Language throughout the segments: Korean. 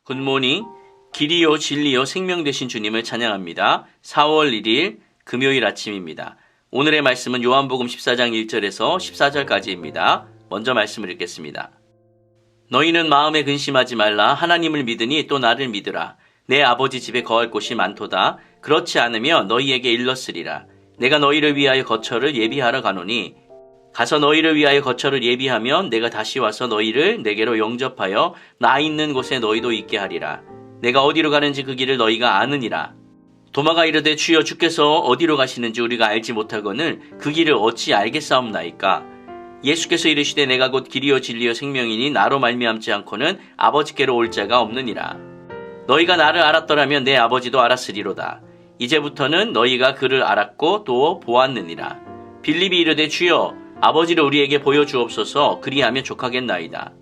굿모닝, 길이요 진리요 생명 되신 주님을 찬양합니다. 4월 1일 금요일 아침입니다. 오늘의 말씀은 요한복음 14장 1절에서 14절까지입니다. 먼저 말씀을 읽겠습니다. 너희는 마음에 근심하지 말라. 하나님을 믿으니 또 나를 믿으라. 내 아버지 집에 거할 곳이 많도다. 그렇지 않으면 너희에게 일렀으리라. 내가 너희를 위하여 거처를 예비하러 가노니 가서 너희를 위하여 거처를 예비하면 내가 다시 와서 너희를 내게로 영접하여 나 있는 곳에 너희도 있게 하리라. 내가 어디로 가는지 그 길을 너희가 아느니라. 도마가 이르되 주여 주께서 어디로 가시는지 우리가 알지 못하거늘 그 길을 어찌 알겠사옵나이까. 예수께서 이르시되 내가 곧 길이요 진리요 생명이니 나로 말미암지 않고는 아버지께로 올 자가 없느니라. 너희가 나를 알았더라면 내 아버지도 알았으리로다. 이제부터는 너희가 그를 알았고 또 보았느니라. 빌립이 이르되 주여 아버지를 우리에게 보여주옵소서. 그리하면 족하겠나이다.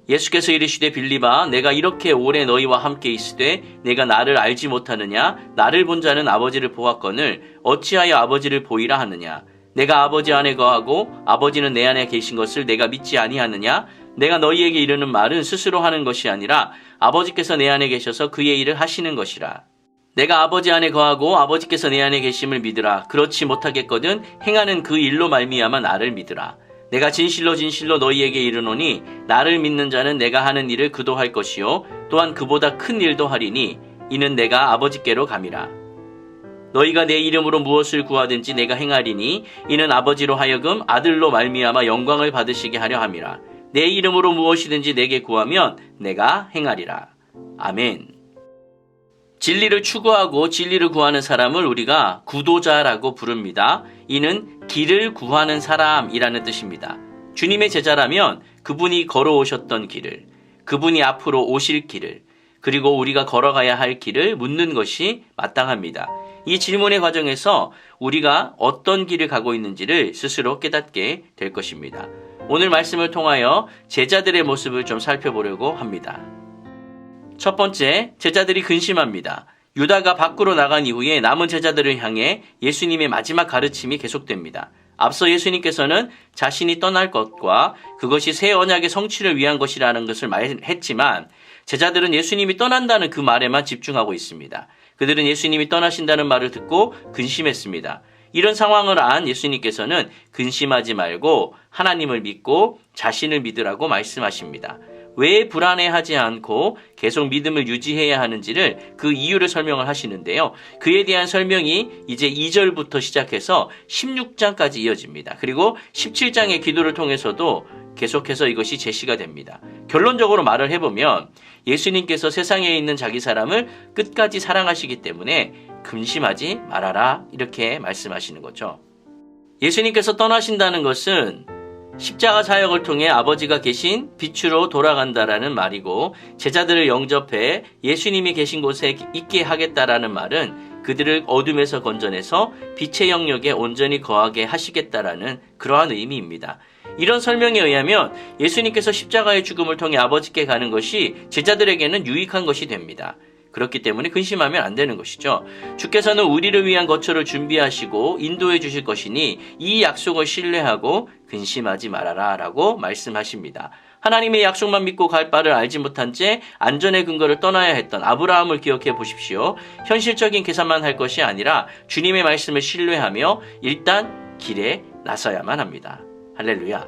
예수께서 이르시되 빌립아 내가 이렇게 오래 너희와 함께 있으되 내가 나를 알지 못하느냐. 나를 본 자는 아버지를 보았거늘 어찌하여 아버지를 보이라 하느냐. 내가 아버지 안에 거하고 아버지는 내 안에 계신 것을 내가 믿지 아니하느냐. 내가 너희에게 이르는 말은 스스로 하는 것이 아니라 아버지께서 내 안에 계셔서 그의 일을 하시는 것이라. 내가 아버지 안에 거하고 아버지께서 내 안에 계심을 믿으라. 그렇지 못하겠거든 행하는 그 일로 말미암아 나를 믿으라. 내가 진실로 진실로 너희에게 이르노니 나를 믿는 자는 내가 하는 일을 그도 할 것이요 또한 그보다 큰 일도 하리니 이는 내가 아버지께로 감이라. 너희가 내 이름으로 무엇을 구하든지 내가 행하리니 이는 아버지로 하여금 아들로 말미암아 영광을 받으시게 하려 함이라. 내 이름으로 무엇이든지 내게 구하면 내가 행하리라. 아멘. 진리를 추구하고 진리를 구하는 사람을 우리가 구도자라고 부릅니다. 이는 길을 구하는 사람이라는 뜻입니다. 주님의 제자라면 그분이 걸어오셨던 길을, 그분이 앞으로 오실 길을, 그리고 우리가 걸어가야 할 길을 묻는 것이 마땅합니다. 이 질문의 과정에서 우리가 어떤 길을 가고 있는지를 스스로 깨닫게 될 것입니다. 오늘 말씀을 통하여 제자들의 모습을 좀 살펴보려고 합니다. 첫 번째, 제자들이 근심합니다. 유다가 밖으로 나간 이후에 남은 제자들을 향해 예수님의 마지막 가르침이 계속됩니다. 앞서 예수님께서는 자신이 떠날 것과 그것이 새 언약의 성취를 위한 것이라는 것을 말했지만 제자들은 예수님이 떠난다는 그 말에만 집중하고 있습니다. 그들은 예수님이 떠나신다는 말을 듣고 근심했습니다. 이런 상황을 안 예수님께서는 근심하지 말고 하나님을 믿고 자신을 믿으라고 말씀하십니다. 왜 불안해하지 않고 계속 믿음을 유지해야 하는지를 그 이유를 설명을 하시는데요. 그에 대한 설명이 이제 2절부터 시작해서 16장까지 이어집니다. 그리고 17장의 기도를 통해서도 계속해서 이것이 제시가 됩니다. 결론적으로 말을 해보면 예수님께서 세상에 있는 자기 사람을 끝까지 사랑하시기 때문에 근심하지 말아라 이렇게 말씀하시는 거죠. 예수님께서 떠나신다는 것은 십자가 사역을 통해 아버지가 계신 빛으로 돌아간다라는 말이고 제자들을 영접해 예수님이 계신 곳에 있게 하겠다라는 말은 그들을 어둠에서 건져내서 빛의 영역에 온전히 거하게 하시겠다라는 그러한 의미입니다. 이런 설명에 의하면 예수님께서 십자가의 죽음을 통해 아버지께 가는 것이 제자들에게는 유익한 것이 됩니다. 그렇기 때문에 근심하면 안 되는 것이죠. 주께서는 우리를 위한 거처를 준비하시고 인도해 주실 것이니 이 약속을 신뢰하고 근심하지 말아라 라고 말씀하십니다. 하나님의 약속만 믿고 갈 바를 알지 못한 채 안전의 근거를 떠나야 했던 아브라함을 기억해 보십시오. 현실적인 계산만 할 것이 아니라 주님의 말씀을 신뢰하며 일단 길에 나서야만 합니다. 할렐루야.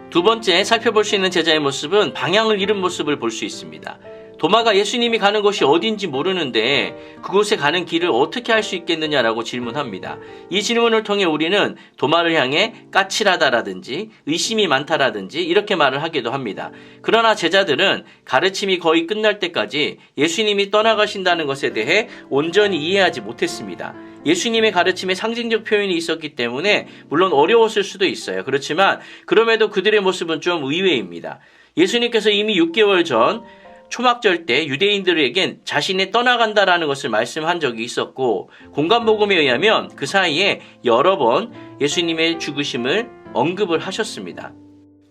두 번째 살펴볼 수 있는 제자의 모습은 방향을 잃은 모습을 볼 수 있습니다. 도마가 예수님이 가는 곳이 어딘지 모르는데 그곳에 가는 길을 어떻게 할 수 있겠느냐라고 질문합니다. 이 질문을 통해 우리는 도마를 향해 까칠하다라든지 의심이 많다라든지 이렇게 말을 하기도 합니다. 그러나 제자들은 가르침이 거의 끝날 때까지 예수님이 떠나가신다는 것에 대해 온전히 이해하지 못했습니다. 예수님의 가르침에 상징적 표현이 있었기 때문에 물론 어려웠을 수도 있어요. 그렇지만 그럼에도 그들의 모습은 좀 의외입니다. 예수님께서 이미 6개월 전 초막절 때 유대인들에겐 자신이 떠나간다라는 것을 말씀한 적이 있었고 공관복음에 의하면 그 사이에 여러 번 예수님의 죽으심을 언급을 하셨습니다.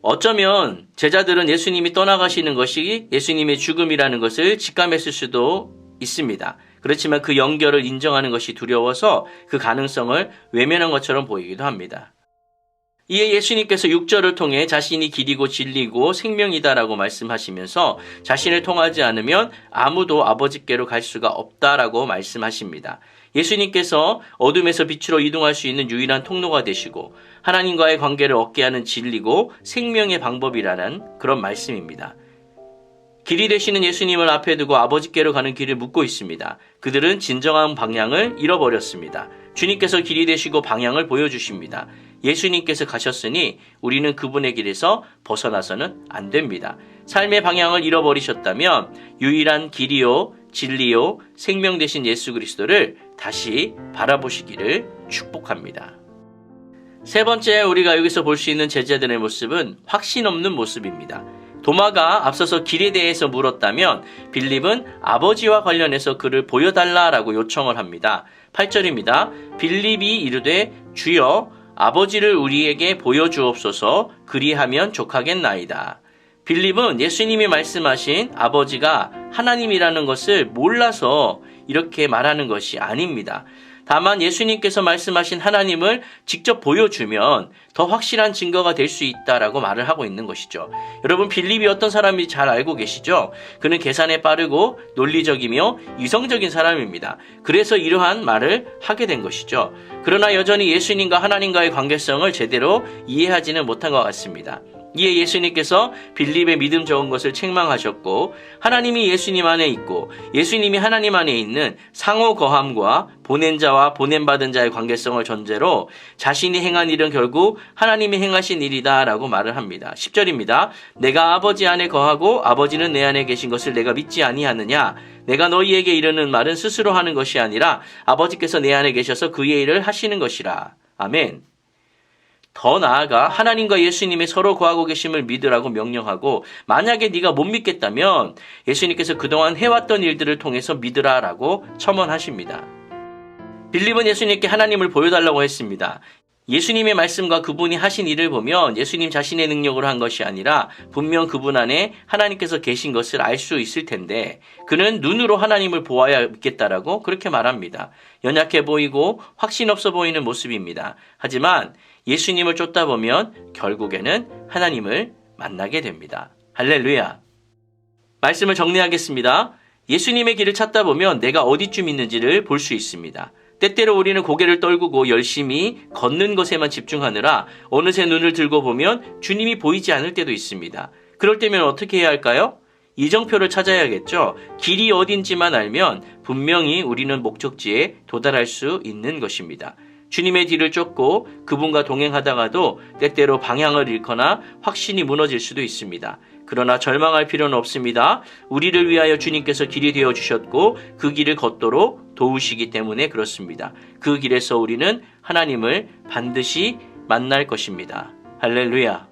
어쩌면 제자들은 예수님이 떠나가시는 것이 예수님의 죽음이라는 것을 직감했을 수도 있습니다. 그렇지만 그 연결을 인정하는 것이 두려워서 그 가능성을 외면한 것처럼 보이기도 합니다. 이에 예수님께서 6절을 통해 자신이 길이고 진리고 생명이다라고 말씀하시면서 자신을 통하지 않으면 아무도 아버지께로 갈 수가 없다라고 말씀하십니다. 예수님께서 어둠에서 빛으로 이동할 수 있는 유일한 통로가 되시고 하나님과의 관계를 얻게 하는 진리고 생명의 방법이라는 그런 말씀입니다. 길이 되시는 예수님을 앞에 두고 아버지께로 가는 길을 묻고 있습니다. 그들은 진정한 방향을 잃어버렸습니다. 주님께서 길이 되시고 방향을 보여주십니다. 예수님께서 가셨으니 우리는 그분의 길에서 벗어나서는 안 됩니다. 삶의 방향을 잃어버리셨다면 유일한 길이요, 진리요, 생명 되신 예수 그리스도를 다시 바라보시기를 축복합니다. 세 번째, 우리가 여기서 볼 수 있는 제자들의 모습은 확신 없는 모습입니다. 도마가 앞서서 길에 대해서 물었다면 빌립은 아버지와 관련해서 그를 보여달라라고 요청을 합니다. 8절입니다. 빌립이 이르되 주여 아버지를 우리에게 보여주옵소서 그리하면 족하겠나이다. 빌립은 예수님이 말씀하신 아버지가 하나님이라는 것을 몰라서 이렇게 말하는 것이 아닙니다. 다만 예수님께서 말씀하신 하나님을 직접 보여주면 더 확실한 증거가 될 수 있다라고 말을 하고 있는 것이죠. 여러분, 빌립이 어떤 사람인지 잘 알고 계시죠? 그는 계산에 빠르고 논리적이며 이성적인 사람입니다. 그래서 이러한 말을 하게 된 것이죠. 그러나 여전히 예수님과 하나님과의 관계성을 제대로 이해하지는 못한 것 같습니다. 이에 예수님께서 빌립의 믿음 적은 것을 책망하셨고 하나님이 예수님 안에 있고 예수님이 하나님 안에 있는 상호 거함과 보낸 자와 보냄받은 자의 관계성을 전제로 자신이 행한 일은 결국 하나님이 행하신 일이다 라고 말을 합니다. 10절입니다. 내가 아버지 안에 거하고 아버지는 내 안에 계신 것을 내가 믿지 아니하느냐? 내가 너희에게 이르는 말은 스스로 하는 것이 아니라 아버지께서 내 안에 계셔서 그의 일을 하시는 것이라. 아멘. 더 나아가 하나님과 예수님의 서로 거하고 계심을 믿으라고 명령하고 만약에 네가 못 믿겠다면 예수님께서 그동안 해왔던 일들을 통해서 믿으라라고 첨언하십니다. 빌립은 예수님께 하나님을 보여달라고 했습니다. 예수님의 말씀과 그분이 하신 일을 보면 예수님 자신의 능력으로 한 것이 아니라 분명 그분 안에 하나님께서 계신 것을 알 수 있을 텐데 그는 눈으로 하나님을 보아야 믿겠다라고 그렇게 말합니다. 연약해 보이고 확신 없어 보이는 모습입니다. 하지만 예수님을 쫓다 보면 결국에는 하나님을 만나게 됩니다. 할렐루야. 말씀을 정리하겠습니다. 예수님의 길을 찾다 보면 내가 어디쯤 있는지를 볼 수 있습니다. 때때로 우리는 고개를 떨구고 열심히 걷는 것에만 집중하느라 어느새 눈을 들고 보면 주님이 보이지 않을 때도 있습니다. 그럴 때면 어떻게 해야 할까요? 이정표를 찾아야겠죠. 길이 어딘지만 알면 분명히 우리는 목적지에 도달할 수 있는 것입니다. 주님의 뒤를 쫓고 그분과 동행하다가도 때때로 방향을 잃거나 확신이 무너질 수도 있습니다. 그러나 절망할 필요는 없습니다. 우리를 위하여 주님께서 길이 되어주셨고 그 길을 걷도록 도우시기 때문에 그렇습니다. 그 길에서 우리는 하나님을 반드시 만날 것입니다. 할렐루야.